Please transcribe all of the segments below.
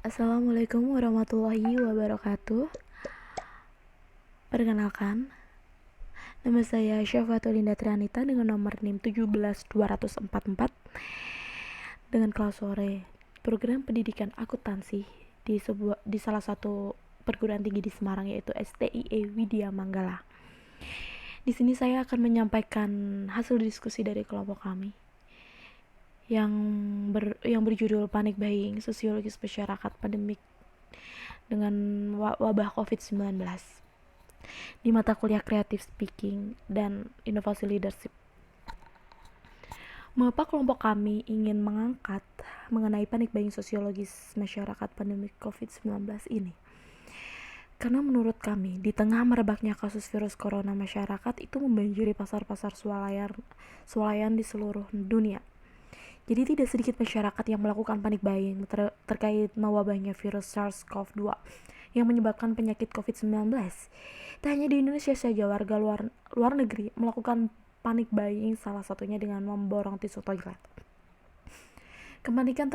Assalamualaikum warahmatullahi wabarakatuh. Perkenalkan, nama saya Syafatul Trianita dengan nomor NIM 17244 dengan kelas sore program pendidikan akuntansi di salah satu perguruan tinggi di Semarang, yaitu STIE Widya Manggala. Di sini saya akan menyampaikan hasil diskusi dari kelompok kami yang berjudul Panik Buying Sosiologis Masyarakat Pandemik dengan wabah COVID-19 di mata kuliah Creative Speaking dan Inovasi Leadership. Mengapa kelompok kami ingin mengangkat mengenai panik buying sosiologis masyarakat pandemi COVID-19 ini? Karena menurut kami, di tengah merebaknya kasus virus corona, masyarakat itu membanjiri pasar-pasar swalayan di seluruh dunia. Jadi tidak sedikit masyarakat yang melakukan panik buying terkait mewabahnya virus SARS-CoV-2 yang menyebabkan penyakit COVID-19. Tak hanya di Indonesia saja, warga luar negeri melakukan panik buying, salah satunya dengan memborong tisu toilet. Kepanikan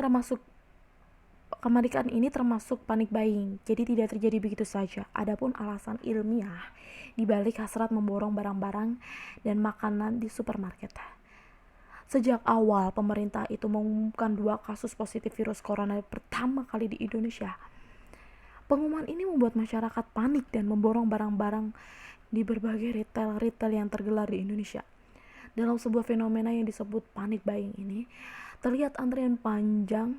ini termasuk panik buying, jadi tidak terjadi begitu saja. Adapun alasan ilmiah di balik hasrat memborong barang-barang dan makanan di supermarket. Sejak awal pemerintah itu mengumumkan 2 kasus positif virus corona pertama kali di Indonesia. Pengumuman ini membuat masyarakat panik dan memborong barang-barang di berbagai retail yang tergelar di Indonesia. Dalam sebuah fenomena yang disebut panik buying ini, terlihat antrian panjang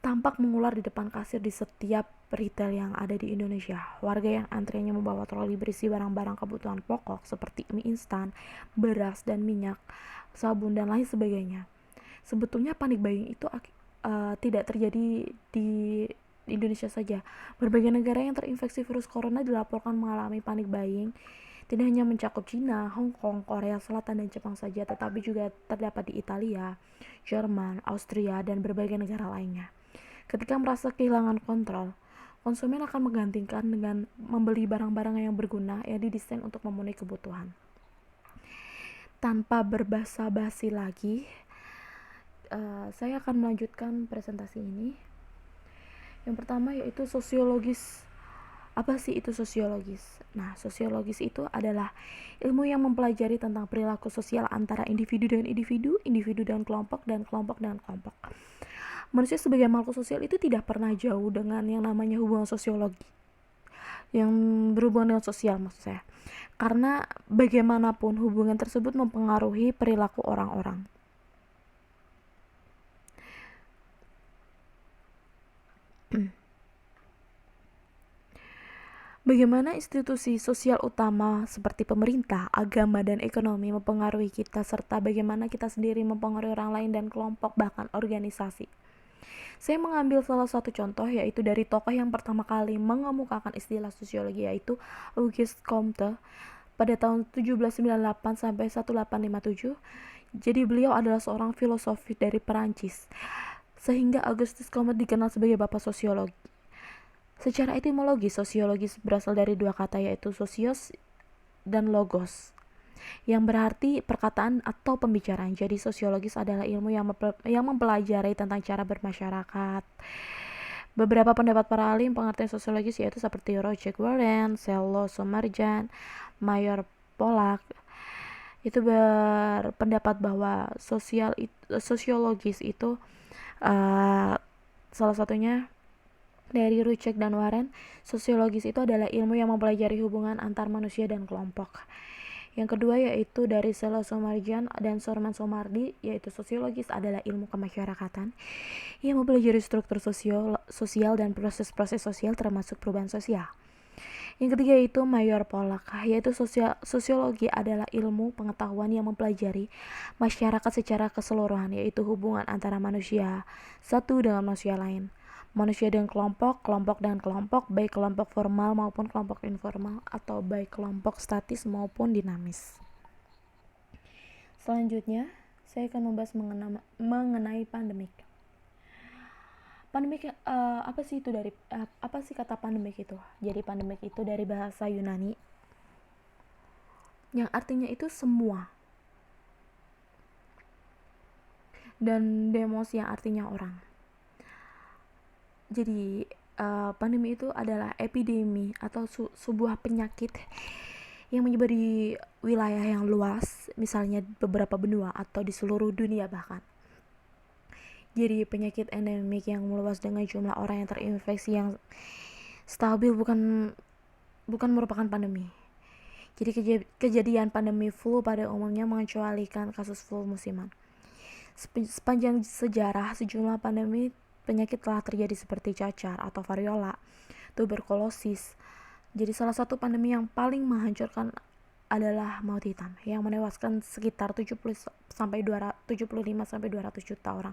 tampak mengular di depan kasir di setiap retail yang ada di Indonesia. Warga yang antriannya membawa troli berisi barang-barang kebutuhan pokok seperti mie instan, beras dan minyak, sabun dan lain sebagainya. Sebetulnya panik buying itu tidak terjadi di Indonesia saja. Berbagai negara yang terinfeksi virus corona dilaporkan mengalami panik buying. Tidak hanya mencakup Cina, Hong Kong, Korea Selatan, dan Jepang saja, tetapi juga terdapat di Italia, Jerman, Austria, dan berbagai negara lainnya. Ketika merasa kehilangan kontrol, konsumen akan menggantikan dengan membeli barang-barang yang berguna yang didesain untuk memenuhi kebutuhan. Tanpa berbasa-basi lagi, saya akan melanjutkan presentasi ini. Yang pertama yaitu sosiologis. Apa sih itu sosiologis? Nah, sosiologis itu adalah ilmu yang mempelajari tentang perilaku sosial antara individu dengan individu, individu dan kelompok, dan kelompok dengan kelompok. Manusia sebagai makhluk sosial itu tidak pernah jauh dengan yang namanya hubungan sosiologi, yang berhubungan dengan sosial maksud saya. Karena bagaimanapun hubungan tersebut mempengaruhi perilaku orang-orang. Bagaimana institusi sosial utama seperti pemerintah, agama, dan ekonomi mempengaruhi kita, serta bagaimana kita sendiri mempengaruhi orang lain dan kelompok, bahkan organisasi. Saya mengambil salah satu contoh, yaitu dari tokoh yang pertama kali mengemukakan istilah sosiologi, yaitu Auguste Comte pada tahun 1798 sampai 1857. Jadi beliau adalah seorang filosof dari Perancis, sehingga Auguste Comte dikenal sebagai bapak sosiologi. Secara etimologis, sosiologis berasal dari 2 kata, yaitu sosios dan logos, yang berarti perkataan atau pembicaraan. Jadi sosiologis adalah ilmu yang mempelajari tentang cara bermasyarakat. Beberapa pendapat para ahli pengertian sosiologis yaitu seperti Roger Warren, Sello Somarjan, Mayor Pollack, itu berpendapat bahwa sosiologis itu salah satunya dari Rucek dan Warren. Sosiologis itu adalah ilmu yang mempelajari hubungan antar manusia dan kelompok. Yang kedua yaitu dari Sello Somarjan dan Sorman Somardi, yaitu sosiologis adalah ilmu kemasyarakatan yang mempelajari struktur sosial dan proses-proses sosial termasuk perubahan sosial. Yang ketiga yaitu Mayor Pollack, yaitu sosiologi adalah ilmu pengetahuan yang mempelajari masyarakat secara keseluruhan, yaitu hubungan antara manusia satu dengan manusia lain, manusia dengan kelompok, kelompok dengan kelompok, baik kelompok formal maupun kelompok informal, atau baik kelompok statis maupun dinamis. Selanjutnya, saya akan membahas mengenai pandemik. Pandemik apa sih kata pandemik itu? Jadi pandemik itu dari bahasa Yunani yang artinya itu semua, dan demos yang artinya orang. Jadi pandemi itu adalah epidemi atau sebuah penyakit yang menyebar di wilayah yang luas, misalnya beberapa benua atau di seluruh dunia bahkan. Jadi penyakit endemik yang meluas dengan jumlah orang yang terinfeksi yang stabil bukan merupakan pandemi. Jadi kejadian pandemi flu pada umumnya mengecualikan kasus flu musiman. Sepanjang sejarah, sejumlah pandemi penyakit telah terjadi seperti cacar atau variola, tuberkulosis. Jadi salah satu pandemi yang paling menghancurkan adalah maut hitam yang menewaskan sekitar 75 sampai 200 juta orang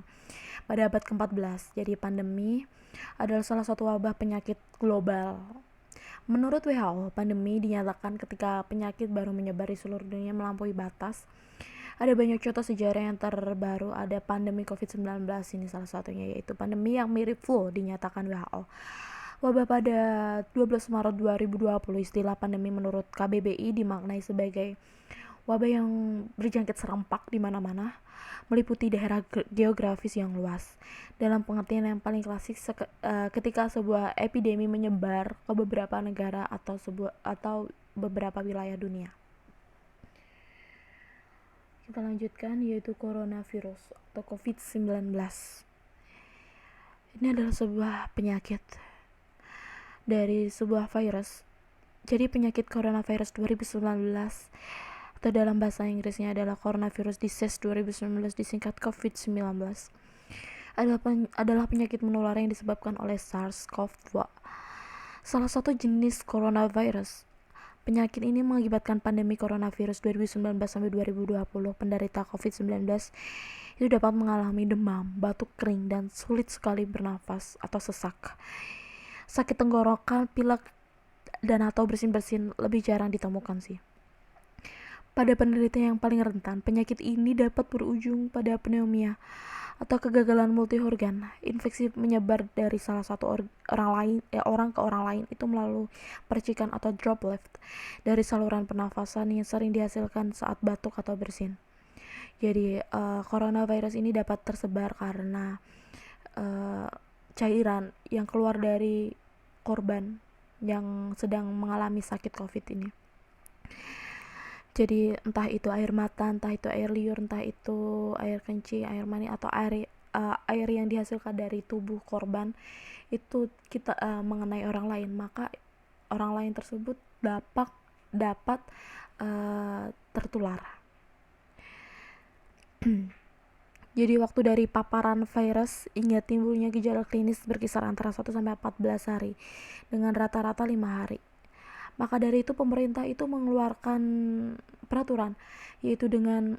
pada abad ke-14. Jadi pandemi adalah salah satu wabah penyakit global. Menurut WHO, pandemi dinyatakan ketika penyakit baru menyebar di seluruh dunia melampaui batas. Ada banyak contoh sejarah yang terbaru, ada pandemi COVID-19 ini salah satunya, yaitu pandemi yang mirip flu dinyatakan WHO. Wabah pada 12 Maret 2020, istilah pandemi menurut KBBI dimaknai sebagai wabah yang berjangkit serempak di mana-mana, meliputi daerah geografis yang luas. Dalam pengertian yang paling klasik, ketika sebuah epidemi menyebar ke beberapa negara atau beberapa wilayah dunia. Kita lanjutkan, yaitu coronavirus atau COVID-19. Ini adalah sebuah penyakit dari sebuah virus. Jadi penyakit coronavirus 2019 atau dalam bahasa Inggrisnya adalah coronavirus disease 2019 disingkat COVID-19 adalah penyakit menular yang disebabkan oleh SARS-CoV-2, salah satu jenis coronavirus. Penyakit ini mengakibatkan pandemi coronavirus 2019 sampai 2020. Penderita COVID-19 itu dapat mengalami demam, batuk kering, dan sulit sekali bernafas atau sesak. Sakit tenggorokan, pilek, dan atau bersin-bersin lebih jarang ditemukan sih. Pada penderita yang paling rentan, penyakit ini dapat berujung pada pneumonia atau kegagalan multiorgan. Infeksi menyebar dari salah satu orang ke orang lain itu melalui percikan atau droplet dari saluran pernafasan yang sering dihasilkan saat batuk atau bersin. Jadi coronavirus ini dapat tersebar karena cairan yang keluar dari korban yang sedang mengalami sakit COVID ini. Jadi entah itu air mata, entah itu air liur, entah itu air kencing, air mani, atau air yang dihasilkan dari tubuh korban itu kita mengenai orang lain, maka orang lain tersebut dapat tertular. Jadi waktu dari paparan virus hingga timbulnya gejala klinis berkisar antara 1 sampai 14 hari dengan rata-rata 5 hari. Maka dari itu pemerintah itu mengeluarkan peraturan, yaitu dengan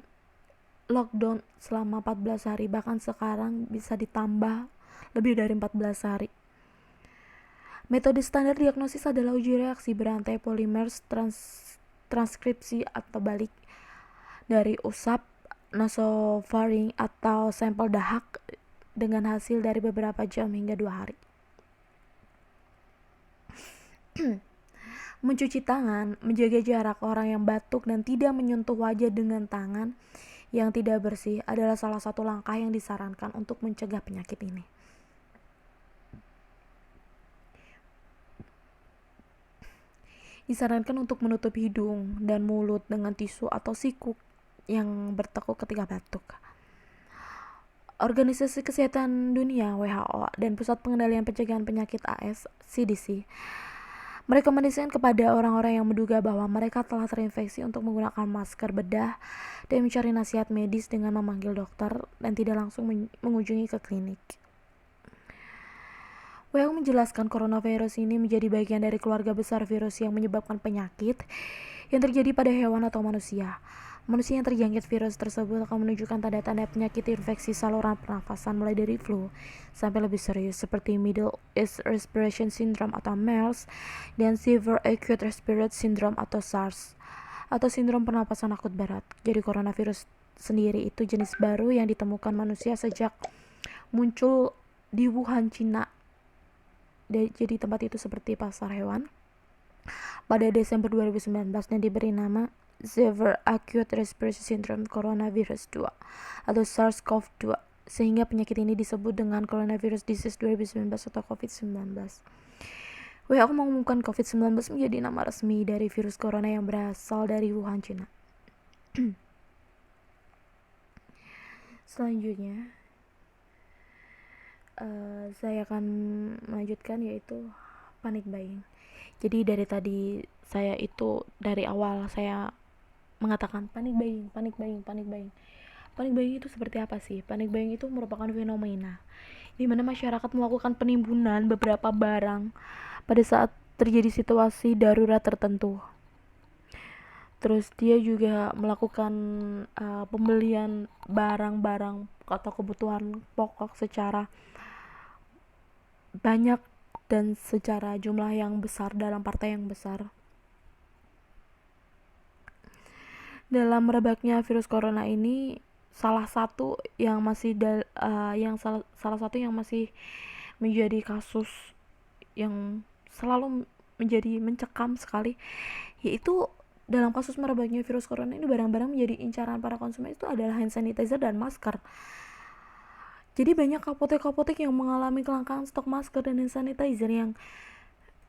lockdown selama 14 hari, bahkan sekarang bisa ditambah lebih dari 14 hari. Metode standar diagnosis adalah uji reaksi berantai polimer transkripsi atau balik dari usap nasofaring atau sampel dahak dengan hasil dari beberapa jam hingga 2 hari. Mencuci tangan, menjaga jarak orang yang batuk, dan tidak menyentuh wajah dengan tangan yang tidak bersih adalah salah satu langkah yang disarankan untuk mencegah penyakit ini. Disarankan untuk menutup hidung dan mulut dengan tisu atau siku yang bertekuk ketika batuk. Organisasi Kesehatan Dunia (WHO) dan Pusat Pengendalian Pencegahan Penyakit (AS) CDC merekomendasikan kepada orang-orang yang menduga bahwa mereka telah terinfeksi untuk menggunakan masker bedah dan mencari nasihat medis dengan memanggil dokter dan tidak langsung mengunjungi ke klinik. WHO menjelaskan coronavirus ini menjadi bagian dari keluarga besar virus yang menyebabkan penyakit yang terjadi pada hewan atau manusia. Manusia yang terjangkit virus tersebut akan menunjukkan tanda-tanda penyakit infeksi saluran pernafasan mulai dari flu sampai lebih serius seperti Middle East Respiratory Syndrome atau MERS dan Severe Acute Respiratory Syndrome atau SARS atau sindrom pernapasan akut berat. Jadi coronavirus sendiri itu jenis baru yang ditemukan manusia sejak muncul di Wuhan, Cina. Jadi tempat itu seperti pasar hewan pada Desember 2019 dan diberi nama Severe Acute Respiratory Syndrome Coronavirus 2 atau SARS-CoV-2 sehingga penyakit ini disebut dengan Coronavirus Disease 2019 atau COVID-19. WHO mengumumkan COVID-19 menjadi nama resmi dari virus corona yang berasal dari Wuhan, China. Selanjutnya, saya akan melanjutkan yaitu panic buying. Jadi dari tadi saya itu dari awal saya mengatakan panic buying. Panic buying itu seperti apa sih? Panic buying itu merupakan fenomena di mana masyarakat melakukan penimbunan beberapa barang pada saat terjadi situasi darurat tertentu. Terus dia juga melakukan pembelian barang-barang atau kebutuhan pokok secara banyak dan secara jumlah yang besar dalam partai yang besar. Dalam merebaknya virus corona ini, salah satu yang masih menjadi kasus yang selalu menjadi mencekam sekali, yaitu dalam kasus merebaknya virus corona ini barang-barang menjadi incaran para konsumen itu adalah hand sanitizer dan masker. Jadi banyak apotek-apotek yang mengalami kelangkaan stok masker dan hand sanitizer yang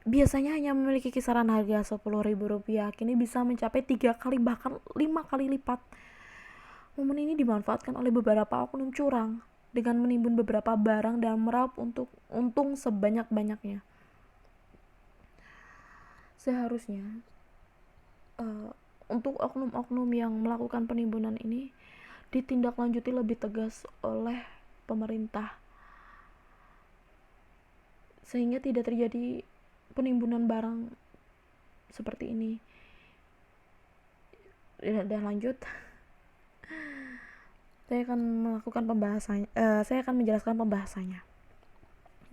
biasanya hanya memiliki kisaran harga Rp10.000, kini bisa mencapai 3 kali bahkan 5 kali lipat. Momen ini dimanfaatkan oleh beberapa oknum curang dengan menimbun beberapa barang dan meraup untuk untung sebanyak-banyaknya. Seharusnya untuk oknum-oknum yang melakukan penimbunan ini ditindaklanjuti lebih tegas oleh pemerintah sehingga tidak terjadi penimbunan barang seperti ini. Dan lanjut, saya akan menjelaskan pembahasannya.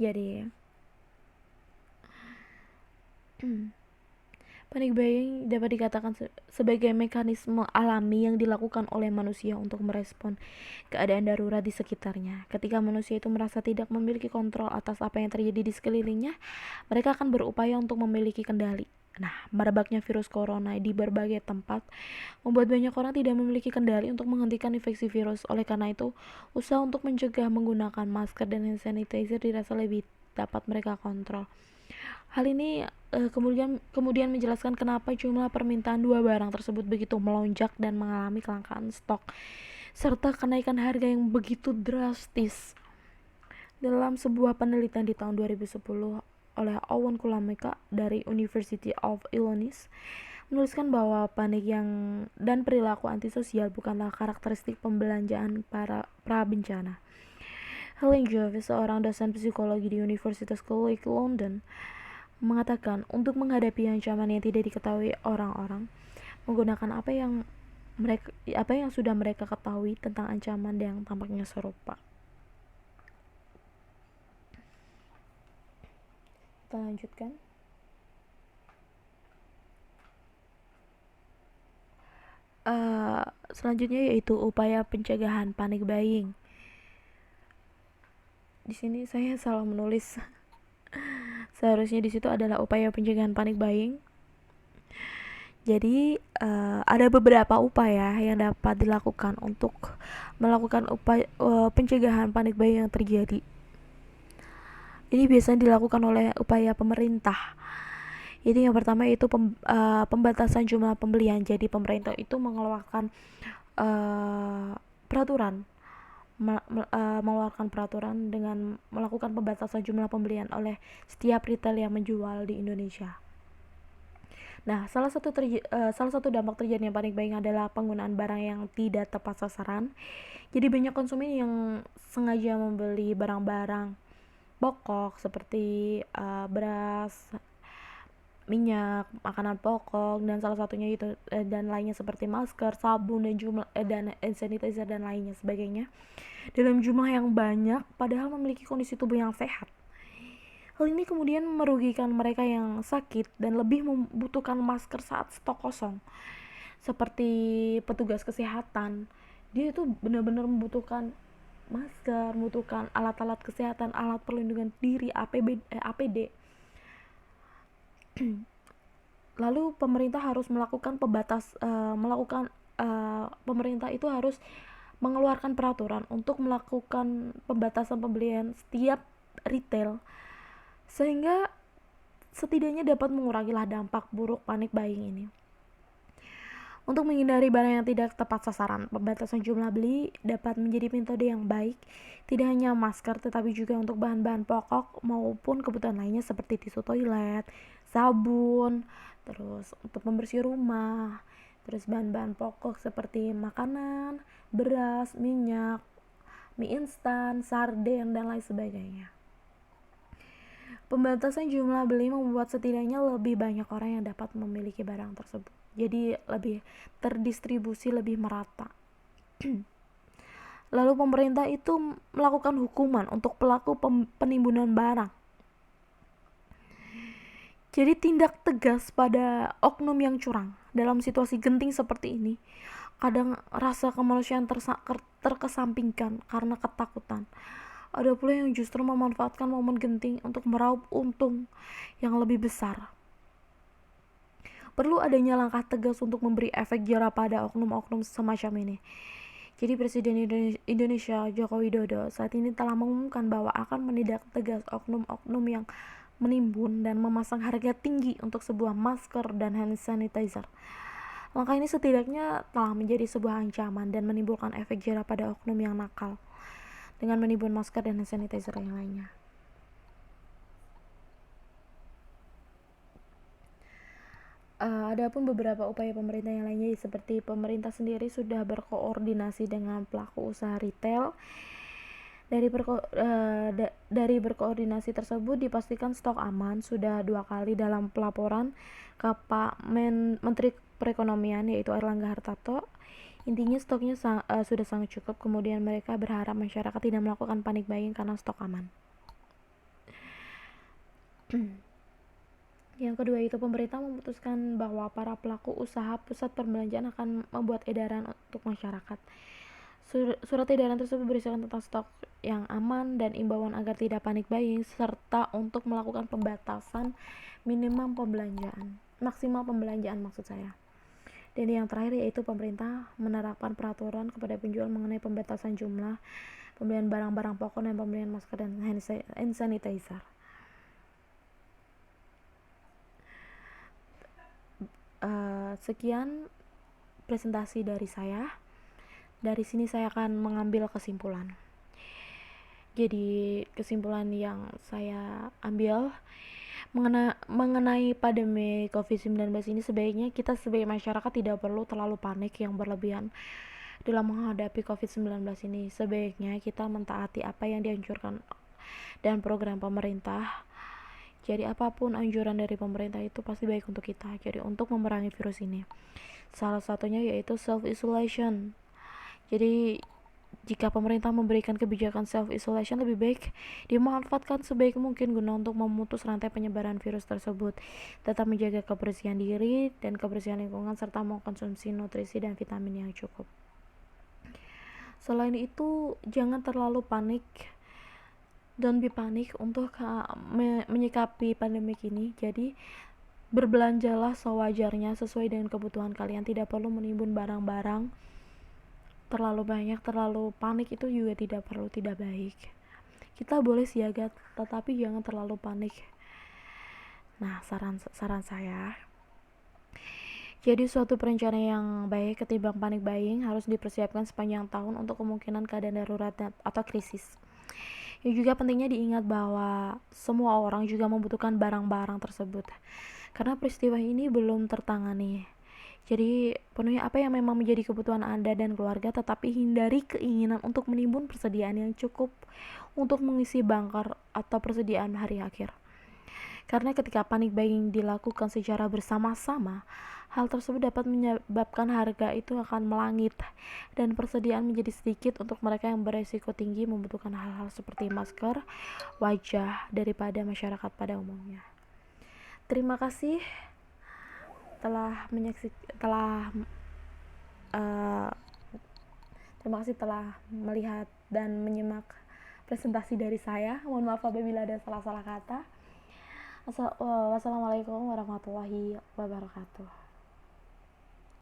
Jadi panic buying dapat dikatakan sebagai mekanisme alami yang dilakukan oleh manusia untuk merespon keadaan darurat di sekitarnya. Ketika manusia itu merasa tidak memiliki kontrol atas apa yang terjadi di sekelilingnya, mereka akan berupaya untuk memiliki kendali. Nah, merebaknya virus corona di berbagai tempat membuat banyak orang tidak memiliki kendali untuk menghentikan infeksi virus. Oleh karena itu, usaha untuk mencegah menggunakan masker dan hand sanitizer dirasa lebih dapat mereka kontrol. Hal ini kemudian menjelaskan kenapa jumlah permintaan dua barang tersebut begitu melonjak dan mengalami kelangkaan stok, serta kenaikan harga yang begitu drastis. Dalam sebuah penelitian di tahun 2010 oleh Owen Kulameka dari University of Illinois, menuliskan bahwa panik dan perilaku antisosial bukanlah karakteristik pembelanjaan para prabencana. Helen Jarvis, seorang dosen psikologi di Universitas College London, mengatakan untuk menghadapi ancaman yang tidak diketahui orang-orang menggunakan apa yang sudah mereka ketahui tentang ancaman yang tampaknya serupa. Kita lanjutkan. Selanjutnya yaitu upaya pencegahan panic buying. Di sini saya salah menulis. Seharusnya di situ adalah upaya pencegahan panic buying. Jadi ada beberapa upaya yang dapat dilakukan untuk melakukan upaya pencegahan panic buying yang terjadi. Ini biasanya dilakukan oleh upaya pemerintah. Itu yang pertama yaitu pembatasan jumlah pembelian. Jadi pemerintah itu mengeluarkan peraturan dengan melakukan pembatasan jumlah pembelian oleh setiap retail yang menjual di Indonesia. Nah, salah satu dampak terjadinya panic buying adalah penggunaan barang yang tidak tepat sasaran. Jadi banyak konsumen yang sengaja membeli barang-barang pokok seperti beras, minyak, makanan pokok, dan salah satunya itu dan lainnya seperti masker, sabun, dan hand sanitizer dan lainnya sebagainya dalam jumlah yang banyak padahal memiliki kondisi tubuh yang sehat. Hal ini kemudian merugikan mereka yang sakit dan lebih membutuhkan masker saat stok kosong. Seperti petugas kesehatan, dia itu benar-benar membutuhkan masker, membutuhkan alat-alat kesehatan, alat perlindungan diri, APD. Lalu pemerintah harus pemerintah itu harus mengeluarkan peraturan untuk melakukan pembatasan pembelian setiap retail, sehingga setidaknya dapat mengurangilah dampak buruk panik buying ini. Untuk menghindari barang yang tidak tepat sasaran, pembatasan jumlah beli dapat menjadi metode yang baik, tidak hanya masker tetapi juga untuk bahan-bahan pokok maupun kebutuhan lainnya seperti tisu toilet, sabun, terus untuk pembersih rumah, terus bahan-bahan pokok seperti makanan, beras, minyak, mie instan, sarden, dan lain sebagainya. Pembatasan jumlah beli membuat setidaknya lebih banyak orang yang dapat memiliki barang tersebut. Jadi lebih terdistribusi, lebih merata. Lalu pemerintah itu melakukan hukuman untuk pelaku penimbunan barang. Jadi tindak tegas pada oknum yang curang dalam situasi genting seperti ini. Kadang rasa kemanusiaan terkesampingkan karena ketakutan. Ada pula yang justru memanfaatkan momen genting untuk meraup untung yang lebih besar. Perlu adanya langkah tegas untuk memberi efek jera pada oknum-oknum semacam ini. Jadi Presiden Indonesia Joko Widodo saat ini telah mengumumkan bahwa akan menindak tegas oknum-oknum yang menimbun dan memasang harga tinggi untuk sebuah masker dan hand sanitizer. Langkah ini setidaknya telah menjadi sebuah ancaman dan menimbulkan efek jera pada oknum yang nakal dengan menimbun masker dan hand sanitizer yang lainnya. Adapun beberapa upaya pemerintah yang lainnya seperti pemerintah sendiri sudah berkoordinasi dengan pelaku usaha retail. Dari berkoordinasi tersebut dipastikan stok aman sudah 2 kali dalam pelaporan ke Pak Menteri Perekonomian yaitu Airlangga Hartarto. Intinya stoknya sudah sangat cukup. Kemudian mereka berharap masyarakat tidak melakukan panik buying karena stok aman. Yang kedua itu pemerintah memutuskan bahwa para pelaku usaha pusat perbelanjaan akan membuat edaran untuk masyarakat. Surat edaran tersebut berisikan tentang stok yang aman dan imbauan agar tidak panik buying serta untuk melakukan pembatasan maksimal pembelanjaan maksud saya. Dan yang terakhir yaitu pemerintah menerapkan peraturan kepada penjual mengenai pembatasan jumlah pembelian barang-barang pokok dan pembelian masker dan hand sanitizer. Sekian presentasi dari saya. Dari sini saya akan mengambil kesimpulan. Jadi kesimpulan yang saya ambil mengenai pandemi COVID-19 ini, sebaiknya kita sebagai masyarakat tidak perlu terlalu panik yang berlebihan dalam menghadapi COVID-19 ini. Sebaiknya kita mentaati apa yang dianjurkan dan program pemerintah. Jadi apapun anjuran dari pemerintah itu pasti baik untuk kita. Jadi untuk memerangi virus ini, salah satunya yaitu self-isolation. Jadi jika pemerintah memberikan kebijakan self-isolation, lebih baik dimanfaatkan sebaik mungkin guna untuk memutus rantai penyebaran virus tersebut. Tetap menjaga kebersihan diri dan kebersihan lingkungan serta mengkonsumsi nutrisi dan vitamin yang cukup. Selain itu, jangan terlalu panik. Don't be panik untuk menyikapi pandemi ini. Jadi berbelanjalah sewajarnya sesuai dengan kebutuhan kalian. Tidak perlu menimbun barang-barang terlalu banyak, terlalu panik itu juga tidak perlu, tidak baik. Kita boleh siaga tetapi jangan terlalu panik. Nah, saran saya, jadi suatu perencanaan yang baik ketimbang panik buying harus dipersiapkan sepanjang tahun untuk kemungkinan keadaan darurat atau krisis. Yang juga pentingnya diingat bahwa semua orang juga membutuhkan barang-barang tersebut karena peristiwa ini belum tertangani. Jadi penuhi apa yang memang menjadi kebutuhan Anda dan keluarga, tetapi hindari keinginan untuk menimbun persediaan yang cukup untuk mengisi bunker atau persediaan hari akhir. Karena ketika panik buying dilakukan secara bersama-sama, hal tersebut dapat menyebabkan harga itu akan melangit dan persediaan menjadi sedikit untuk mereka yang beresiko tinggi membutuhkan hal-hal seperti masker, wajah daripada masyarakat pada umumnya. Terima kasih telah melihat dan menyimak presentasi dari saya. Mohon maaf apabila ada salah-salah kata. Wassalamualaikum warahmatullahi wabarakatuh.